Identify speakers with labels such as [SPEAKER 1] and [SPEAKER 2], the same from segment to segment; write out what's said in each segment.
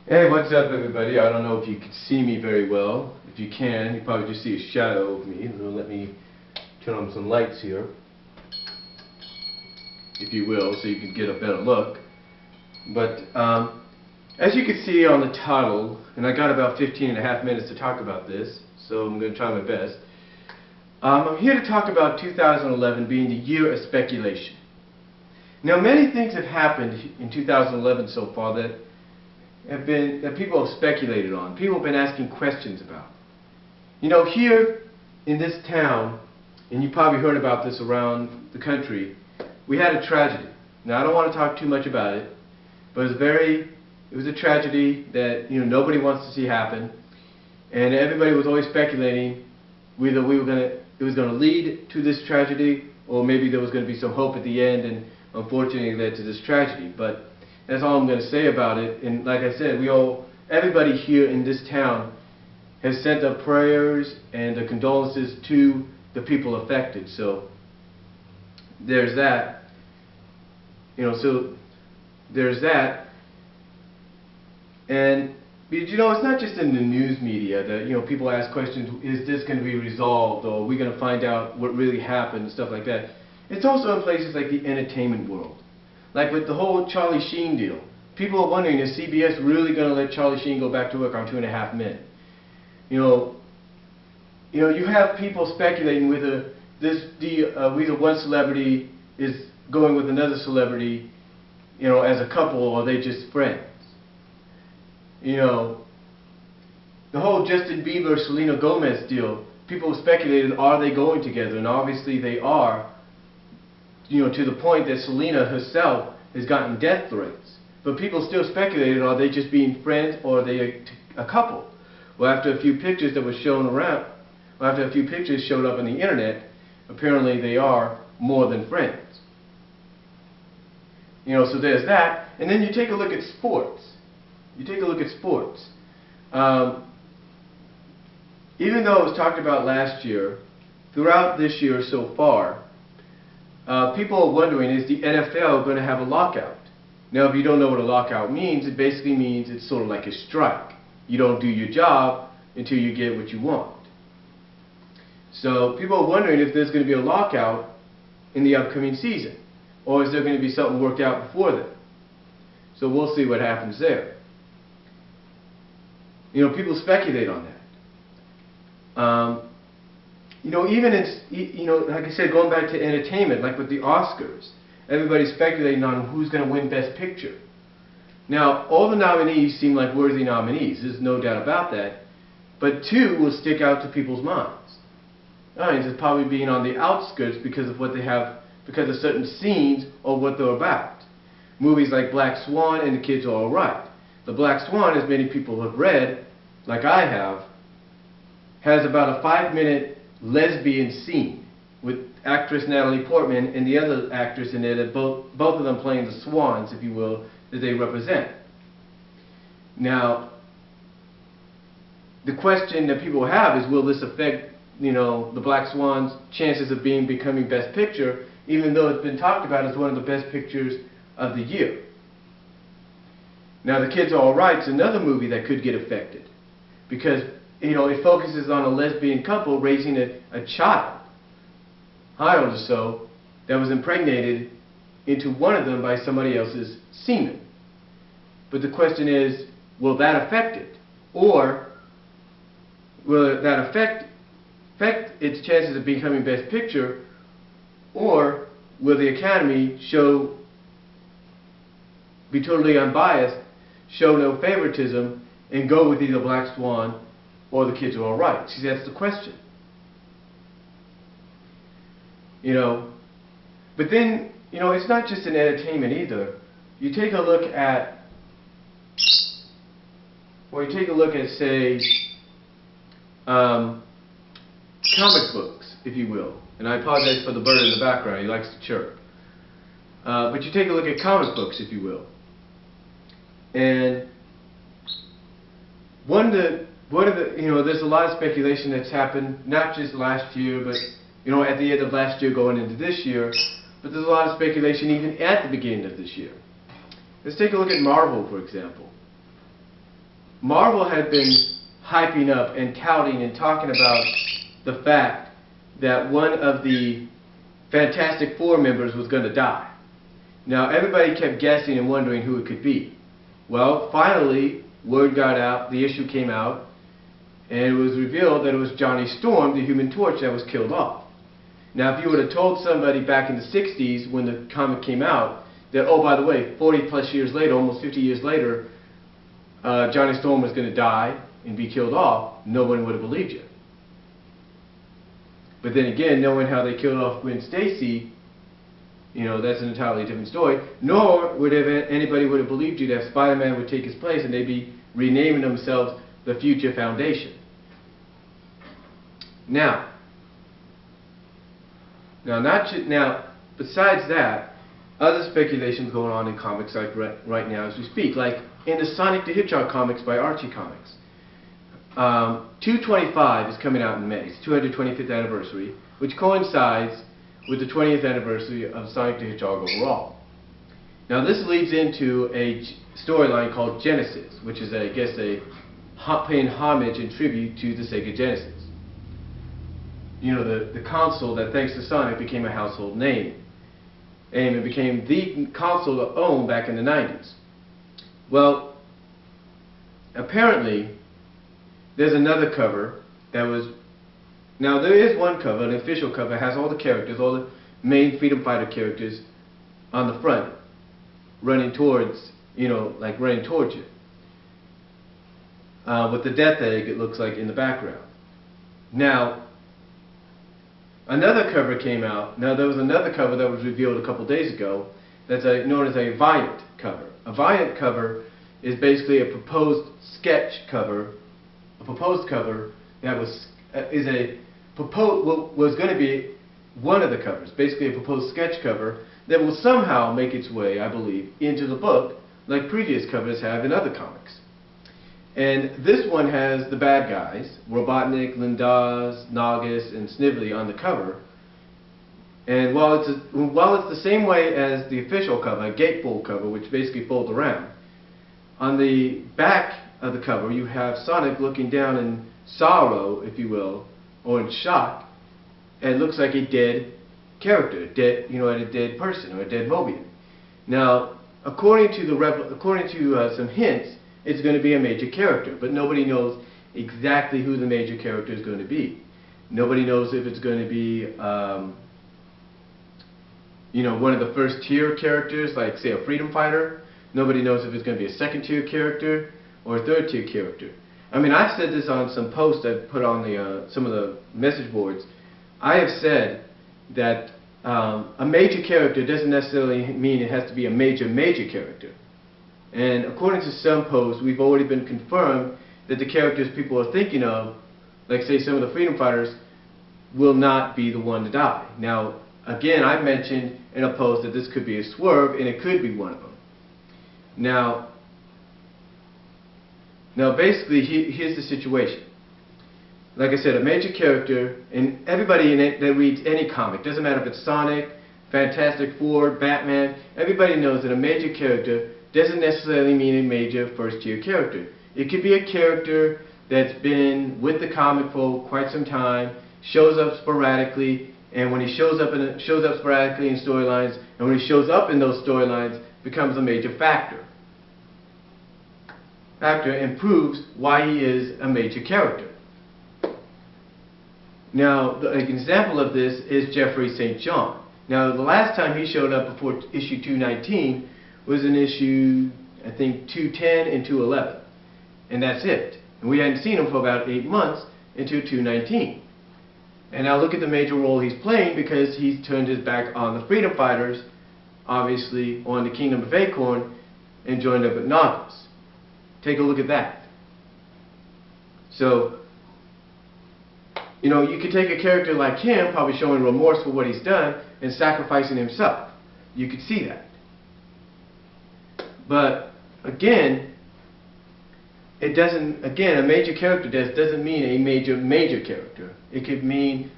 [SPEAKER 1] Hey, what's up everybody? I don't know if you can see me very well. If you can, you probably just see a shadow of me. Let me turn on some lights here, if you will, so you can get a better look. But as you can see on the title, and I got about 15.5 minutes to talk about this, so I'm going to try my best. I'm here to talk about 2011 being the year of speculation. Now, many things have happened in 2011 so far that people have speculated on. People have been asking questions about. You know, here in this town, and you probably heard about this around the country, we had a tragedy. Now, I don't want to talk too much about it, but it was a tragedy that, you know, nobody wants to see happen, and everybody was always speculating whether it was going to lead to this tragedy, or maybe there was going to be some hope at the end, and unfortunately it led to this tragedy. But that's all I'm going to say about it. And like I said, everybody here in this town has sent up prayers and condolences to the people affected. So there's that. You know, so there's that. And you know, it's not just in the news media that, you know, people ask questions, is this going to be resolved, or are we going to find out what really happened and stuff like that. It's also in places like the entertainment world. Like with the whole Charlie Sheen deal. People are wondering, is CBS really going to let Charlie Sheen go back to work on 2.5 Men? You know, you have people speculating whether whether one celebrity is going with another celebrity, you know, as a couple, or are they just friends? You know, the whole Justin Bieber Selena Gomez deal, people have speculated, are they going together? And obviously they are. You know, to the point that Selena herself has gotten death threats. But people still speculated, are they just being friends, or are they a couple? Well, after a few pictures that were shown around, after a few pictures showed up on the internet, apparently they are more than friends. You know, so there's that. And then you take a look at sports. You take a look at sports. Even though it was talked about last year, throughout this year so far, people are wondering, is the NFL going to have a lockout? Now, if you don't know what a lockout means, it basically means it's sort of like a strike. You don't do your job until you get what you want. So people are wondering if there's going to be a lockout in the upcoming season, or is there going to be something worked out before then? So we'll see what happens there. You know, people speculate on that. You know, even you know, like I said, going back to entertainment, like with the Oscars, everybody's speculating on who's going to win Best Picture. Now, all the nominees seem like worthy nominees. There's no doubt about that. But two will stick out to people's minds. It's probably being on the outskirts because of what they have, because of certain scenes or what they're about. Movies like Black Swan and The Kids Are Alright. The Black Swan, as many people have read, like I have, has about a 5-minute lesbian scene with actress Natalie Portman and the other actress in there, that both of them playing the swans, if you will, that they represent. Now, the question that people have is, will this affect, you know, the Black Swan's chances of becoming Best Picture, even though it's been talked about as one of the best pictures of the year? Now, The Kids Are Alright is another movie that could get affected, because, you know, it focuses on a lesbian couple raising a child, or so, that was impregnated into one of them by somebody else's semen. But the question is, will that affect it? Or will that affect its chances of becoming Best Picture? Or will the Academy be totally unbiased, show no favoritism, and go with either Black Swan or The Kids Are Alright? See, that's the question. You know, but then, you know, it's not just in entertainment either. You take a look at, say, comic books, if you will. And I apologize for the bird in the background, he likes to chirp. But you take a look at comic books, if you will. And one of the, you know, there's a lot of speculation that's happened, not just last year, but, you know, at the end of last year going into this year, but there's a lot of speculation even at the beginning of this year. Let's take a look at Marvel, for example. Marvel had been hyping up and touting and talking about the fact that one of the Fantastic Four members was going to die. Now everybody kept guessing and wondering who it could be. Well, finally, word got out, the issue came out, and it was revealed that it was Johnny Storm, the Human Torch, that was killed off. Now if you would have told somebody back in the 60s when the comic came out that, oh, by the way, 40 plus years later, almost 50 years later, Johnny Storm was going to die and be killed off, no one would have believed you. But then again, knowing how they killed off Gwen Stacy, you know, that's an entirely different story. Nor would anybody would have believed you that Spider-Man would take his place and they'd be renaming themselves the Future Foundation. Now, besides that, other speculations going on in comics like right now as we speak, like in the Sonic the Hedgehog comics by Archie Comics. 225 is coming out in May. It's 225th anniversary, which coincides with the 20th anniversary of Sonic the Hedgehog overall. Now this leads into a storyline called Genesis, which is, I guess, paying homage and tribute to the Sega Genesis. You know, the console that, thanks to Sonic, became a household name. And it became the console to own back in the 90s. Well, apparently, there's another cover that was... Now, there is one cover, an official cover, has all the characters, all the main Freedom Fighter characters on the front, running towards, you know, like running towards you. With the Death Egg, it looks like, in the background. Now, another cover came out. Now, there was another cover that was revealed a couple days ago that's known as a Valiant cover. A Valiant cover is basically a proposed sketch cover, a proposed cover that was going to be one of the covers, basically a proposed sketch cover that will somehow make its way, I believe, into the book, like previous covers have in other comics. And this one has the bad guys, Robotnik, Lindaz, Nagus, and Snively on the cover. And while it's the same way as the official cover, a gatefold cover, which basically folds around, on the back of the cover you have Sonic looking down in sorrow, if you will, or in shock, and it looks like a dead character, a dead person or a dead Mobian. Now, according to some hints, it's going to be a major character, but nobody knows exactly who the major character is going to be. Nobody knows if it's going to be, one of the first tier characters, like say a Freedom Fighter. Nobody knows if it's going to be a second tier character or a third tier character. I mean, I've said this on some posts I've put on some of the message boards. I have said that a major character doesn't necessarily mean it has to be a major character. And according to some posts, we've already been confirmed that the characters people are thinking of, like say some of the Freedom Fighters, will not be the one to die. Now, again, I mentioned in a post that this could be a swerve, and it could be one of them. Now basically, here's the situation. Like I said, a major character, and everybody in it that reads any comic, doesn't matter if it's Sonic, Fantastic Four, Batman, everybody knows that a major character doesn't necessarily mean a major first-tier character. It could be a character that's been with the comic for quite some time, shows up sporadically, and when he shows up sporadically in storylines, and when he shows up in those storylines, becomes a major factor and proves why he is a major character. Now, an example of this is Jeffrey St. John. Now, the last time he showed up before issue 219 was in issue, I think, 210 and 211. And that's it. And we hadn't seen him for about 8 months until 219. And now look at the major role he's playing, because he's turned his back on the Freedom Fighters, obviously on the Kingdom of Acorn, and joined up with Nagus. Take a look at that. So, you could take a character like him, probably showing remorse for what he's done, and sacrificing himself. You could see that. But, again, a major character doesn't mean a major character. It could mean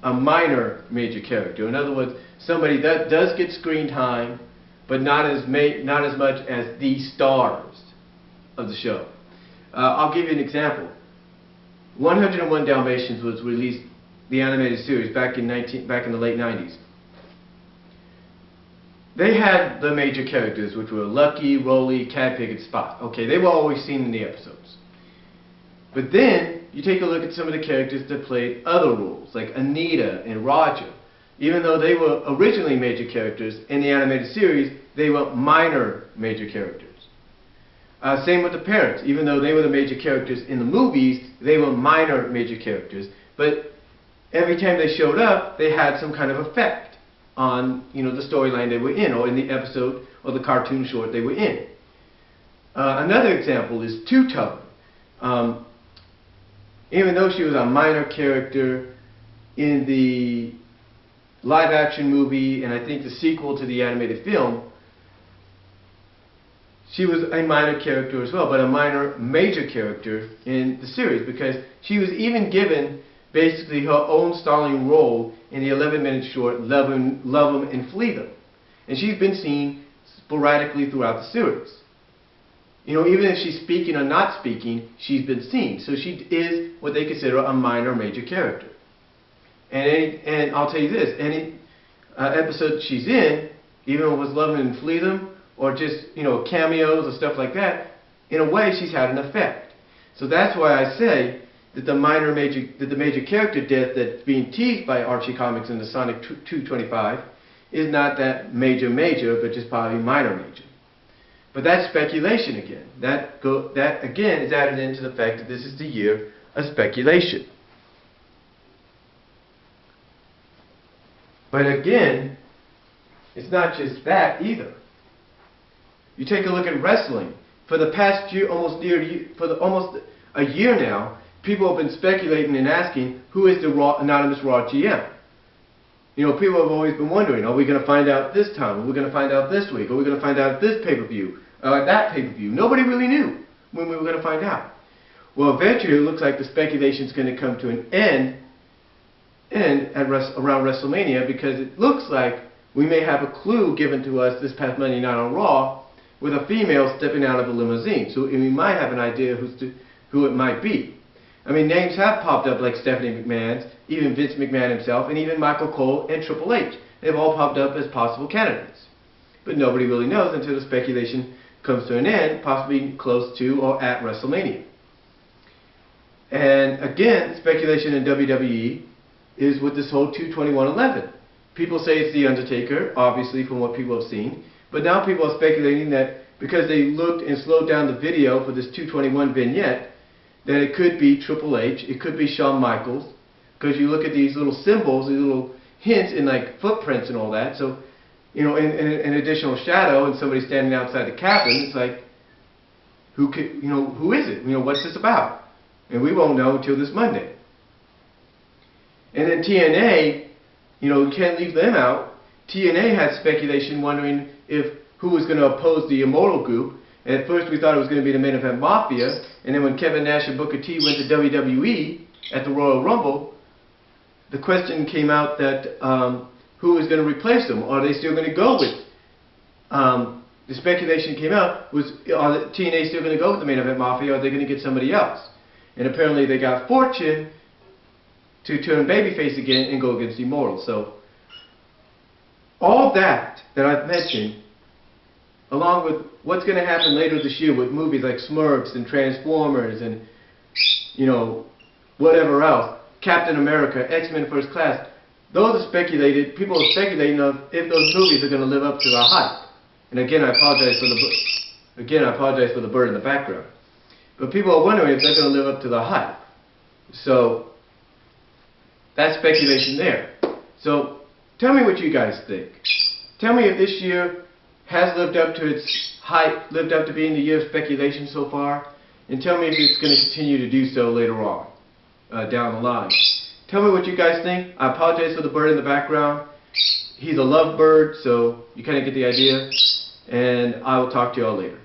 [SPEAKER 1] a minor major character. In other words, somebody that does get screen time, but not as much as the stars of the show. I'll give you an example. 101 Dalmatians was released, the animated series, back in the late 90s. They had the major characters, which were Lucky, Rolly, Cat, Pig, and Spot. Okay, they were always seen in the episodes. But then, you take a look at some of the characters that played other roles, like Anita and Roger. Even though they were originally major characters in the animated series, they were minor major characters. Same with the parents. Even though they were the major characters in the movies, they were minor major characters. But every time they showed up, they had some kind of effect on, you know, the storyline they were in, or in the episode or the cartoon short they were in. Another example is Two-Tone. Even though she was a minor character in the live-action movie, and I think the sequel to the animated film, she was a minor character as well, but a minor major character in the series, because she was even given basically her own starring role in the 11-minute short Love 'Em and Flee Them. And she's been seen sporadically throughout the series. You know, even if she's speaking or not speaking, she's been seen. So she is what they consider a minor major character. And I'll tell you this, any episode she's in, even if it was Love 'Em and Flee Them, or just, you know, cameos or stuff like that, in a way she's had an effect. So that's why I say that the major character death that's being teased by Archie Comics in the Sonic 225 is not that major, but just probably minor major. But that's speculation again. That again is added into the fact that this is the year of speculation. But again, it's not just that either. You take a look at wrestling. For the past year, almost a year now, people have been speculating and asking, who is the anonymous Raw GM? You know, people have always been wondering, are we going to find out this time? Are we going to find out this week? Are we going to find out at this pay-per-view? At that pay-per-view? Nobody really knew when we were going to find out. Well, eventually it looks like the speculation is going to come to an end around WrestleMania, because it looks like we may have a clue given to us this past Monday night on Raw with a female stepping out of a limousine. So we might have an idea who it might be. I mean, names have popped up like Stephanie McMahon's, even Vince McMahon himself, and even Michael Cole and Triple H. They've all popped up as possible candidates. But nobody really knows until the speculation comes to an end, possibly close to or at WrestleMania. And again, speculation in WWE is with this whole 2/21/11. People say it's The Undertaker, obviously from what people have seen, but now people are speculating that because they looked and slowed down the video for this 2/21 vignette, that it could be Triple H, it could be Shawn Michaels, because you look at these little symbols, these little hints in like footprints and all that. So, you know, in additional shadow and somebody standing outside the cabin, it's like, who is it? You know, what's this about? And we won't know until this Monday. And then TNA, you know, you can't leave them out. TNA had speculation wondering who was going to oppose the Immortal Group. And at first we thought it was going to be the Main Event Mafia. And then when Kevin Nash and Booker T went to WWE at the Royal Rumble, the question came out that who was going to replace them? Are they still going to go with? The speculation came out was, are the TNA still going to go with the Main Event Mafia, or are they going to get somebody else? And apparently they got Fortune to turn babyface again and go against Immortal. So all that I've mentioned, along with what's going to happen later this year with movies like Smurfs and Transformers and, you know, whatever else, Captain America, X-Men First Class, those are speculated. People are speculating of if those movies are going to live up to the hype. And again, I apologize for the bird in the background. But people are wondering if they're going to live up to the hype. So that's speculation there. So tell me what you guys think. Tell me if this year has lived up to its hype, lived up to being the year of speculation so far, and tell me if it's going to continue to do so later on, down the line. Tell me what you guys think. I apologize for the bird in the background. He's a lovebird, so you kind of get the idea, and I will talk to you all later.